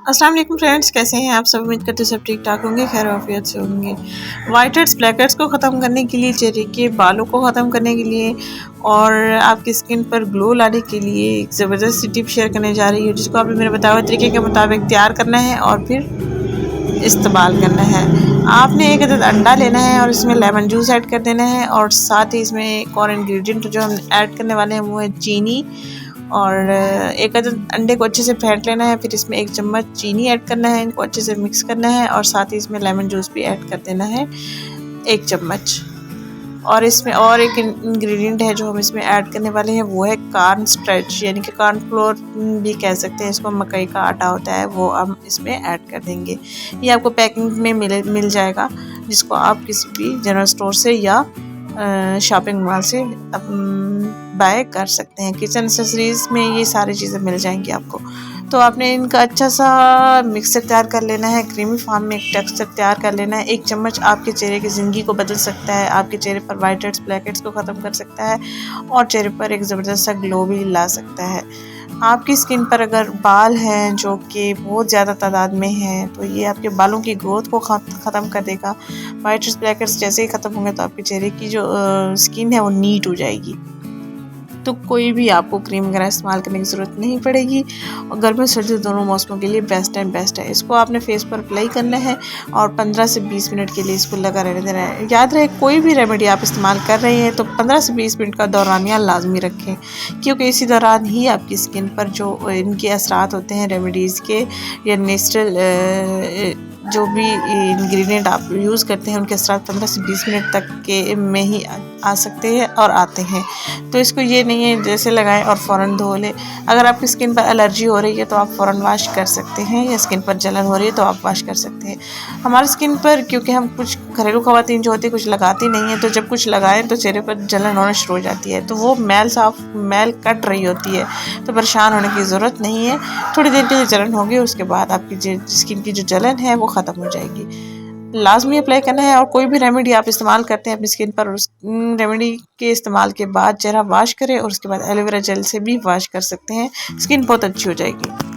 अस्सलाम वालेकुम फ्रेंड्स, कैसे हैं आप सब। उम्मीद करते हैं सब ठीक ठाक होंगे, खैर आफियत से होंगे। वाइट हेड्स ब्लैक हेड्स को ख़त्म करने के लिए, चेहरे के बालों को ख़त्म करने के लिए और आपकी स्किन पर ग्लो लाने के लिए एक ज़बरदस्त सी टिप शेयर करने जा रही हूँ, जिसको आपने मेरे बताए हुए तरीके के मुताबिक तैयार करना है और फिर इस्तेमाल करना है। आपने एक अदद अंडा लेना है और इसमें लेमन जूस ऐड कर देना है और साथ ही इसमें एक और इंग्रेडिएंट जो हम ऐड करने वाले हैं वो है चीनी। और एक अदद अंडे को अच्छे से फेंट लेना है, फिर इसमें 1 चम्मच चीनी ऐड करना है, इनको अच्छे से मिक्स करना है और साथ ही इसमें लेमन जूस भी ऐड कर देना है 1 चम्मच। और इसमें और एक इंग्रेडिएंट है जो हम इसमें ऐड करने वाले हैं, वो है कॉर्न स्ट्रेच, यानी कि कॉर्न फ्लोर भी कह सकते हैं इसको, मकई का आटा होता है, वो हम इसमें ऐड कर देंगे। ये आपको पैकिंग में मिल जाएगा, जिसको आप किसी भी जनरल स्टोर से या शॉपिंग मॉल से बाय कर सकते हैं। किचन एक्सेसरीज़ में ये सारी चीज़ें मिल जाएंगी आपको। तो आपने इनका अच्छा सा मिक्सचर तैयार कर लेना है, क्रीमी फॉर्म में एक टेक्सचर तैयार कर लेना है। 1 चम्मच आपके चेहरे की ज़िंदगी को बदल सकता है, आपके चेहरे पर वाइट हेड्स ब्लैक हेड्स को ख़त्म कर सकता है और चेहरे पर एक ज़बरदस्त सा ग्लो भी ला सकता है। आपकी स्किन पर अगर बाल हैं जो कि बहुत ज़्यादा तादाद में हैं, तो ये आपके बालों की ग्रोथ को ख़त्म कर देगा। वाइट हेड्स ब्लैक हेड्स जैसे ही ख़त्म होंगे तो आपके चेहरे की जो स्किन है वो नीट हो जाएगी। तो कोई भी आपको क्रीम वगैरह इस्तेमाल करने की ज़रूरत नहीं पड़ेगी और गर्मी सर्दी दोनों मौसमों के लिए बेस्ट है। इसको आपने फेस पर अप्लाई करना है और 15 से 20 मिनट के लिए इसको लगा रहने देना है। याद रहे, कोई भी रेमेडी आप इस्तेमाल कर रहे हैं तो 15 से 20 मिनट का दौरानिया लाजमी रखें, क्योंकि इसी दौरान ही आपकी स्किन पर जो इनके असरात होते हैं रेमेडीज़ के या नेचुरल जो भी इंग्रेडिएंट आप यूज़ करते हैं, उनके असरात 15 से 20 मिनट तक के में ही आ सकते हैं और आते हैं। तो इसको ये नहीं है जैसे लगाएं और फ़ौरन धो लें। अगर आपकी स्किन पर एलर्जी हो रही है तो आप फ़ौरन वॉश कर सकते हैं, या स्किन पर जलन हो रही है तो आप वॉश कर सकते हैं। हमारी स्किन पर क्योंकि हम कुछ घरेलू ख़वातीन जो होती है कुछ लगाती नहीं है, तो जब कुछ लगाएं तो चेहरे पर जलन होना शुरू हो जाती है, तो वो मैल कट रही होती है, तो परेशान होने की ज़रूरत नहीं है। थोड़ी देर के लिए जलन होगी, उसके बाद आपकी स्किन की जो जलन है वो ख़त्म हो जाएगी। लाजमी अप्लाई करना है। और कोई भी रेमेडी आप इस्तेमाल करते हैं अपनी स्किन पर, उस रेमेडी के इस्तेमाल के बाद चेहरा वॉश करें और उसके बाद एलोवेरा जेल से भी वॉश कर सकते हैं, स्किन बहुत अच्छी हो जाएगी।